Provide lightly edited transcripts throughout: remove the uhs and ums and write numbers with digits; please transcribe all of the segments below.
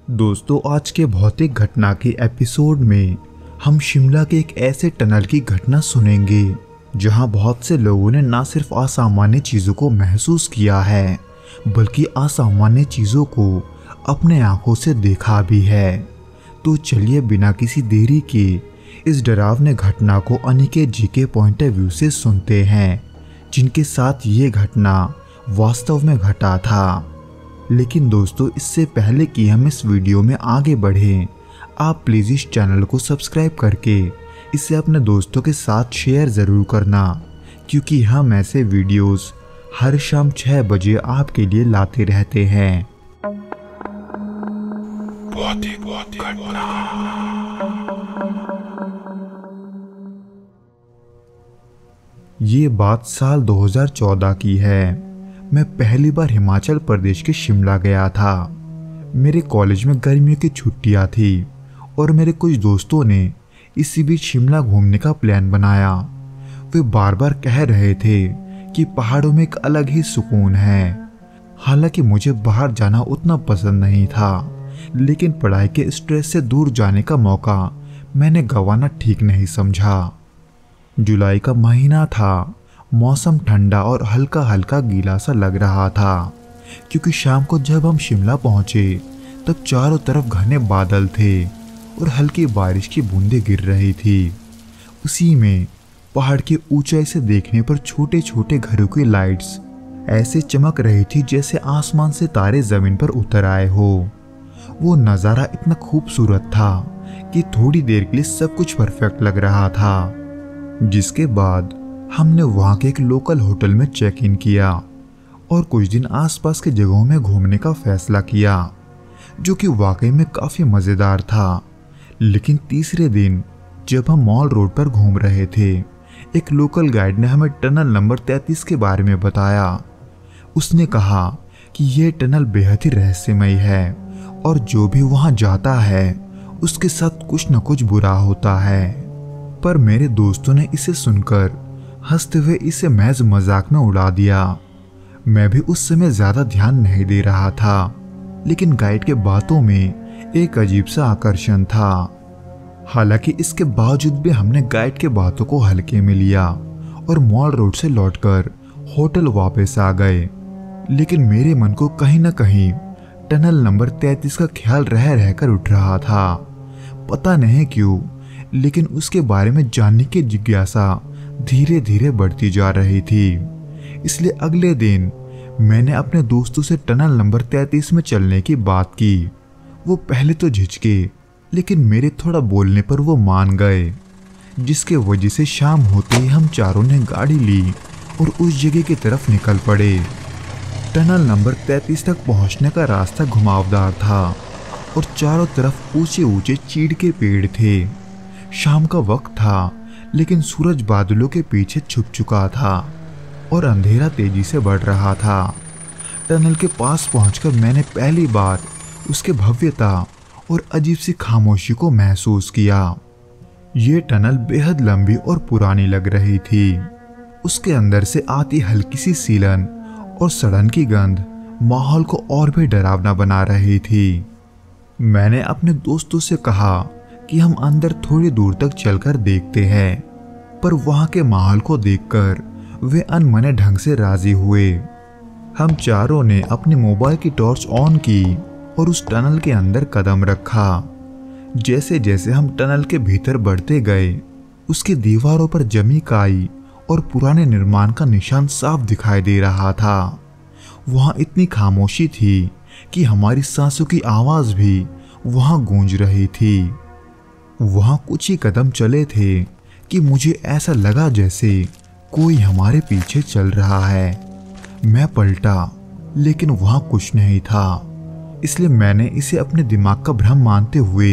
दोस्तों, आज के भौतिक घटना के एपिसोड में हम शिमला के एक ऐसे टनल की घटना सुनेंगे जहां बहुत से लोगों ने न सिर्फ असामान्य चीज़ों को महसूस किया है बल्कि असामान्य चीज़ों को अपने आंखों से देखा भी है। तो चलिए बिना किसी देरी के इस डरावने घटना को अनिकेत जी के पॉइंट ऑफ व्यू से सुनते हैं, जिनके साथ ये घटना वास्तव में घटा था। लेकिन दोस्तों, इससे पहले कि हम इस वीडियो में आगे बढ़ें, आप प्लीज़ इस चैनल को सब्सक्राइब करके इसे अपने दोस्तों के साथ शेयर ज़रूर करना, क्योंकि हम ऐसे वीडियोस हर शाम 6 बजे आपके लिए लाते रहते हैं। ये बात साल 2014 की है। मैं पहली बार हिमाचल प्रदेश के शिमला गया था। मेरे कॉलेज में गर्मियों की छुट्टियां थी और मेरे कुछ दोस्तों ने इसी बीच शिमला घूमने का प्लान बनाया। वे बार बार कह रहे थे कि पहाड़ों में एक अलग ही सुकून है। हालांकि मुझे बाहर जाना उतना पसंद नहीं था, लेकिन पढ़ाई के स्ट्रेस से दूर जाने का मौका मैंने गंवाना ठीक नहीं समझा। जुलाई का महीना था। मौसम ठंडा और हल्का हल्का गीला सा लग रहा था, क्योंकि शाम को जब हम शिमला पहुंचे तब चारों तरफ घने बादल थे और हल्की बारिश की बूंदें गिर रही थी। उसी में पहाड़ की ऊंचाई से देखने पर छोटे छोटे घरों की लाइट्स ऐसे चमक रही थी जैसे आसमान से तारे जमीन पर उतर आए हो। वो नज़ारा इतना खूबसूरत था कि थोड़ी देर के लिए सब कुछ परफेक्ट लग रहा था। जिसके बाद हमने वहाँ के एक लोकल होटल में चेक इन किया और कुछ दिन आसपास के जगहों में घूमने का फैसला किया, जो कि वाकई में काफ़ी मज़ेदार था। लेकिन तीसरे दिन जब हम मॉल रोड पर घूम रहे थे, एक लोकल गाइड ने हमें टनल नंबर 33 के बारे में बताया। उसने कहा कि यह टनल बेहद ही रहस्यमय है और जो भी वहाँ जाता है उसके साथ कुछ न कुछ बुरा होता है। पर मेरे दोस्तों ने इसे सुनकर हंसते हुए इसे महज मजाक में उड़ा दिया। मैं भी उस समय ज्यादा ध्यान नहीं दे रहा था, लेकिन गाइड के बातों में एक अजीब सा आकर्षण था। हालांकि इसके बावजूद भी हमने गाइड के बातों को हल्के में लिया और मॉल रोड से लौटकर होटल वापस आ गए। लेकिन मेरे मन को कहीं न कहीं टनल नंबर 33 का ख्याल रह रहकर उठ रहा था। पता नहीं क्यों, लेकिन उसके बारे में जानने की जिज्ञासा धीरे धीरे बढ़ती जा रही थी। इसलिए अगले दिन मैंने अपने दोस्तों से टनल नंबर 33 में चलने की बात की। वो पहले तो झिझके, लेकिन मेरे थोड़ा बोलने पर वो मान गए, जिसके वजह से शाम होते ही हम चारों ने गाड़ी ली और उस जगह की तरफ निकल पड़े। टनल नंबर 33 तक पहुंचने का रास्ता घुमावदार था और चारों तरफ ऊंचे ऊंचे चीड़ के पेड़ थे। शाम का वक्त था, लेकिन सूरज बादलों के पीछे छुप चुका था और अंधेरा तेजी से बढ़ रहा था। टनल के पास पहुंचकर मैंने पहली बार उसके भव्यता और अजीब सी खामोशी को महसूस किया। ये टनल बेहद लंबी और पुरानी लग रही थी। उसके अंदर से आती हल्की सी सीलन और सड़न की गंध माहौल को और भी डरावना बना रही थी। मैंने अपने दोस्तों से कहा कि हम अंदर थोड़ी दूर तक चलकर देखते हैं, पर वहां के माहौल को देखकर वे अनमने ढंग से राजी हुए। हम चारों ने अपने मोबाइल की टॉर्च ऑन की और उस टनल के अंदर कदम रखा। जैसे जैसे हम टनल के भीतर बढ़ते गए, उसकी दीवारों पर जमी काई और पुराने निर्माण का निशान साफ दिखाई दे रहा था। वहां इतनी खामोशी थी कि हमारी सांसों की आवाज भी वहां गूंज रही थी। वहां कुछ ही कदम चले थे कि मुझे ऐसा लगा जैसे कोई हमारे पीछे चल रहा है। मैं पलटा, लेकिन वहां कुछ नहीं था। इसलिए मैंने इसे अपने दिमाग का भ्रम मानते हुए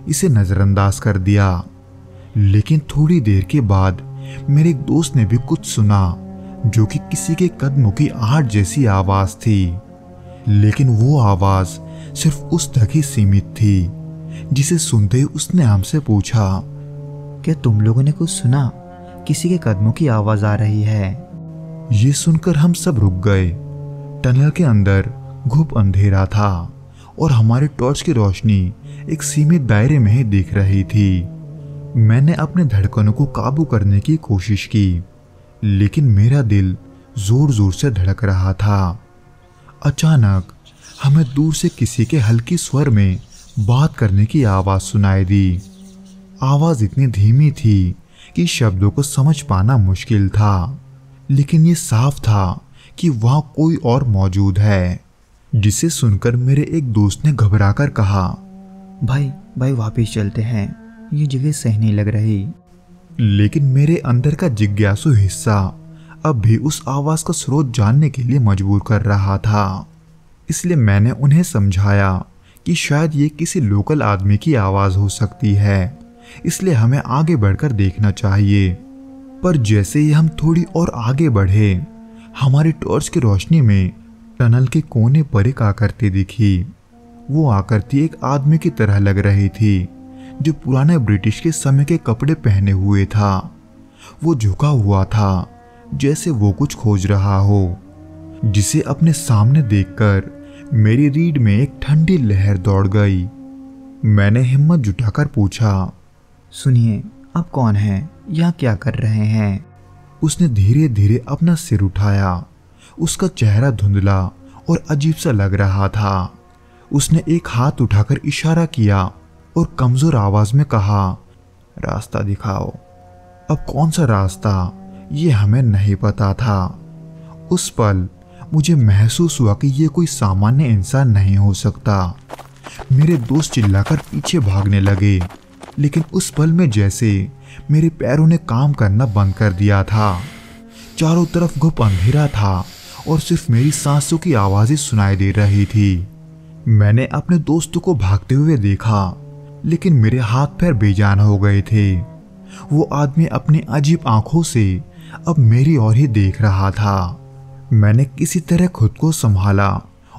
इसे नजरअंदाज कर दिया। लेकिन थोड़ी देर के बाद मेरे एक दोस्त ने भी कुछ सुना, जो कि किसी के कदमों की आहट जैसी आवाज थी। लेकिन वो आवाज सिर्फ उस तक ही सीमित थी, जिसे सुनते ही उसने हमसे पूछा, क्या तुम लोगों ने कुछ सुना? किसी के कदमों की आवाज आ रही है। ये सुनकर हम सब रुक गए। टनल के अंदर घुप अंधेरा था और हमारे टॉर्च की रोशनी एक सीमित दायरे में ही दिख रही थी। मैंने अपने धड़कनों को काबू करने की कोशिश की, लेकिन मेरा दिल जोर जोर से धड़क रहा था। अचानक हमें दूर से किसी के हल्की स्वर में बात करने की आवाज सुनाई दी। आवाज इतनी धीमी थी कि शब्दों को समझ पाना मुश्किल था, लेकिन ये साफ था कि वहां कोई और मौजूद है। जिसे सुनकर मेरे एक दोस्त ने घबराकर कहा, भाई वापिस चलते हैं, ये जगह सही नहीं लग रही। लेकिन मेरे अंदर का जिज्ञासु हिस्सा अब भी उस आवाज का स्रोत जानने के लिए मजबूर कर रहा था। इसलिए मैंने उन्हें समझाया कि शायद ये किसी लोकल आदमी की आवाज हो सकती है, इसलिए हमें आगे बढ़कर देखना चाहिए। पर जैसे ही हम थोड़ी और आगे बढ़े, हमारी टॉर्च की रोशनी में टनल के कोने पर एक आकृति दिखी। वो आकृति एक आदमी की तरह लग रही थी, जो पुराने ब्रिटिश के समय के कपड़े पहने हुए था। वो झुका हुआ था, जैसे वो कुछ खोज रहा हो। जिसे अपने सामने देखकर मेरी रीढ़ में एक ठंडी लहर दौड़ गई। मैंने हिम्मत जुटाकर पूछा, सुनिए, आप कौन हैं? यहाँ क्या कर रहे हैं? उसने धीरे धीरे अपना सिर उठाया। उसका चेहरा धुंधला और अजीब सा लग रहा था। उसने एक हाथ उठाकर इशारा किया और कमजोर आवाज में कहा, रास्ता दिखाओ। अब कौन सा रास्ता, ये हमें नहीं पता था। उस पल मुझे महसूस हुआ कि ये कोई सामान्य इंसान नहीं हो सकता। मेरे दोस्त चिल्लाकर पीछे भागने लगे, लेकिन उस पल में जैसे मेरे पैरों ने काम करना बंद कर दिया था। चारों तरफ घुप अंधेरा था और सिर्फ मेरी सांसों की आवाजें सुनाई दे रही थी। मैंने अपने दोस्तों को भागते हुए देखा, लेकिन मेरे हाथ पैर बेजान हो गए थे। वो आदमी अपनी अजीब आंखों से अब मेरी ओर ही देख रहा था। मैंने किसी तरह खुद को संभाला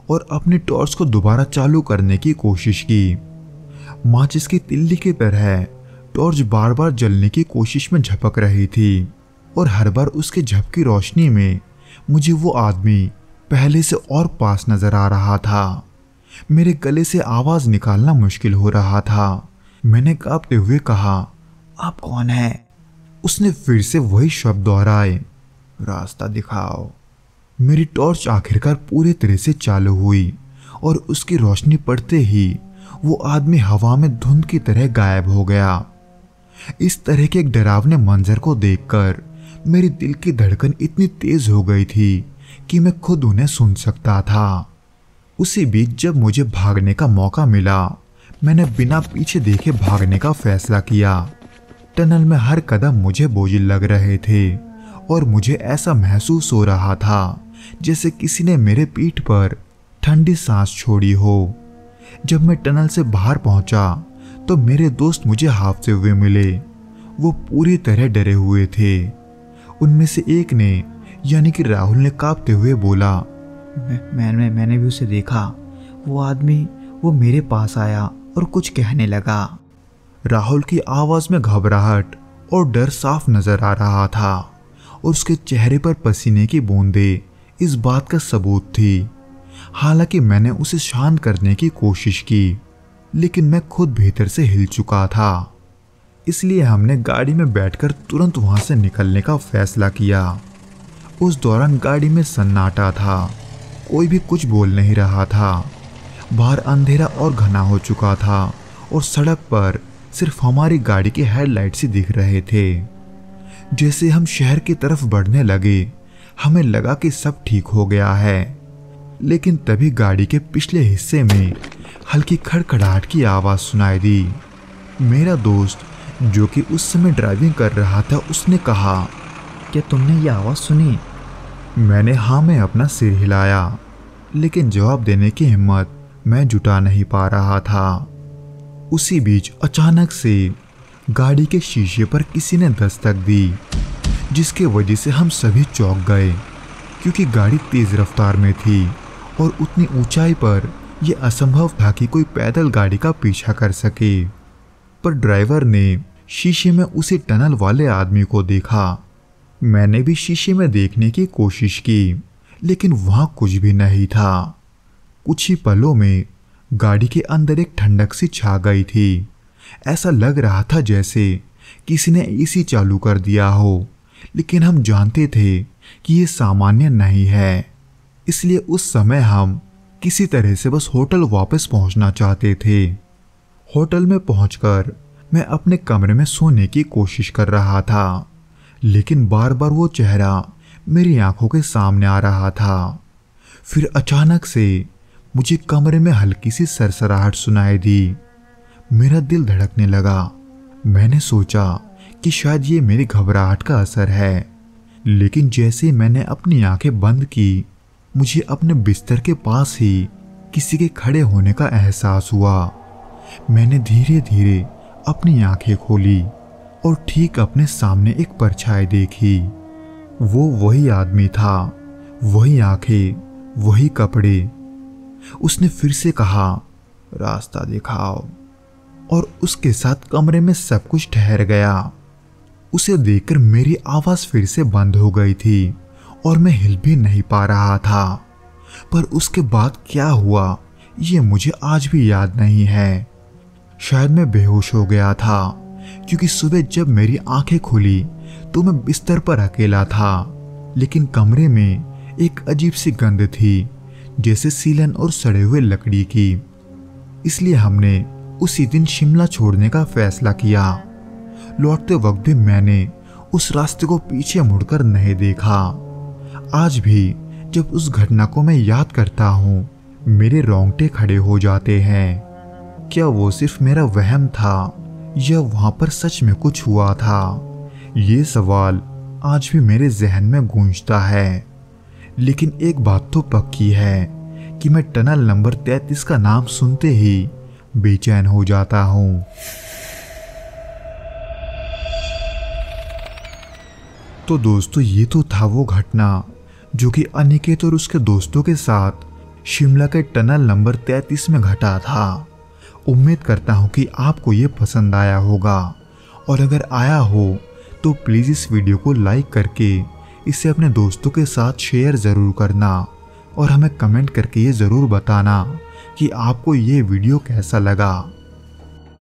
और अपनी टॉर्च को दोबारा चालू करने की कोशिश की। माचिस की तिल्ली की तरह टॉर्च बार बार जलने की कोशिश में झपक रही थी, और हर बार उसके झपकी रोशनी में मुझे वो आदमी पहले से और पास नजर आ रहा था। मेरे गले से आवाज निकालना मुश्किल हो रहा था। मैंने कांपते हुए कहा, आप कौन हैं? उसने फिर से वही शब्द दोहराए, रास्ता दिखाओ। मेरी टॉर्च आखिरकार पूरी तरह से चालू हुई और उसकी रोशनी पड़ते ही वो आदमी हवा में धुंध की तरह गायब हो गया। इस तरह के एक डरावने मंजर को देखकर मेरी दिल की धड़कन इतनी तेज हो गई थी कि मैं खुद उन्हें सुन सकता था। उसी बीच जब मुझे भागने का मौका मिला, मैंने बिना पीछे देखे भागने का फैसला किया। टनल में हर कदम मुझे बोझिल लग रहे थे और मुझे ऐसा महसूस हो रहा था जैसे किसी ने मेरे पीठ पर ठंडी सांस छोड़ी हो। जब मैं टनल से बाहर पहुंचा तो मेरे दोस्त मुझे हाफते हुए मिले। वो पूरी तरह डरे हुए थे। उनमें से एक ने, यानी कि राहुल ने, कांपते हुए बोला, मैंने भी उसे देखा। वो आदमी वो मेरे पास आया और कुछ कहने लगा। राहुल की आवाज में घबराहट और डर साफ नजर आ रहा था, और उसके चेहरे पर पसीने की बूंदें इस बात का सबूत थी। हालांकि मैंने उसे शांत करने की कोशिश की, लेकिन मैं खुद भीतर से हिल चुका था। इसलिए हमने गाड़ी में बैठकर तुरंत वहां से निकलने का फैसला किया। उस दौरान गाड़ी में सन्नाटा था, कोई भी कुछ बोल नहीं रहा था। बाहर अंधेरा और घना हो चुका था और सड़क पर सिर्फ हमारी गाड़ी के हेडलाइट्स ही दिख रहे थे। जैसे हम शहर की तरफ बढ़ने लगे, हमें लगा कि सब ठीक हो गया है, लेकिन तभी गाड़ी के पिछले हिस्से में हल्की खड़खड़ाहट की आवाज सुनाई दी। मेरा दोस्त, जो कि उस समय ड्राइविंग कर रहा था, उसने कहा, क्या तुमने ये आवाज सुनी? मैंने हाँ में अपना सिर हिलाया, लेकिन जवाब देने की हिम्मत मैं जुटा नहीं पा रहा था। उसी बीच अचानक से गाड़ी के शीशे पर किसी ने दस्तक दी, जिसके वजह से हम सभी चौंक गए, क्योंकि गाड़ी तेज रफ्तार में थी और उतनी ऊंचाई पर यह असंभव था कि कोई पैदल गाड़ी का पीछा कर सके। पर ड्राइवर ने शीशे में उसी टनल वाले आदमी को देखा। मैंने भी शीशे में देखने की कोशिश की, लेकिन वहां कुछ भी नहीं था। कुछ ही पलों में गाड़ी के अंदर एक ठंडक सी छा गई थी। ऐसा लग रहा था जैसे किसी ने एसी चालू कर दिया हो, लेकिन हम जानते थे कि ये सामान्य नहीं है। इसलिए उस समय हम किसी तरह से बस होटल वापस पहुंचना चाहते थे। होटल में पहुंचकर मैं अपने कमरे में सोने की कोशिश कर रहा था, लेकिन बार बार वो चेहरा मेरी आंखों के सामने आ रहा था। फिर अचानक से मुझे कमरे में हल्की सी सरसराहट सुनाई दी। मेरा दिल धड़कने लगा। मैंने सोचा कि शायद ये मेरी घबराहट का असर है, लेकिन जैसे ही मैंने अपनी आंखें बंद की, मुझे अपने बिस्तर के पास ही किसी के खड़े होने का एहसास हुआ। मैंने धीरे धीरे अपनी आंखें खोली और ठीक अपने सामने एक परछाई देखी। वो वही आदमी था, वही आंखें, वही कपड़े। उसने फिर से कहा, रास्ता दिखाओ, और उसके साथ कमरे में सब कुछ ठहर गया। उसे देखकर मेरी आवाज फिर से बंद हो गई थी और मैं हिल भी नहीं पा रहा था। पर उसके बाद क्या हुआ ये मुझे आज भी याद नहीं है। शायद मैं बेहोश हो गया था, क्योंकि सुबह जब मेरी आंखें खुली तो मैं बिस्तर पर अकेला था, लेकिन कमरे में एक अजीब सी गंध थी, जैसे सीलन और सड़े हुए लकड़ी की। इसलिए हमने उसी दिन शिमला छोड़ने का फैसला किया। लौटते वक्त भी मैंने उस रास्ते को पीछे मुड़कर नहीं देखा। आज भी जब उस घटना को मैं याद करता हूँ, मेरे रोंगटे खड़े हो जाते हैं। क्या वो सिर्फ मेरा वहम था या वहां पर सच में कुछ हुआ था? ये सवाल आज भी मेरे जहन में गूंजता है। लेकिन एक बात तो पक्की है कि मैं टनल नंबर 33 का नाम सुनते ही बेचैन हो जाता हूँ। तो दोस्तों, ये तो था वो घटना जो कि अनिकेत और उसके दोस्तों के साथ शिमला के टनल नंबर 33 में घटा था। उम्मीद करता हूँ कि आपको ये पसंद आया होगा, और अगर आया हो तो प्लीज़ इस वीडियो को लाइक करके इसे अपने दोस्तों के साथ शेयर ज़रूर करना, और हमें कमेंट करके ये ज़रूर बताना कि आपको ये वीडियो कैसा लगा।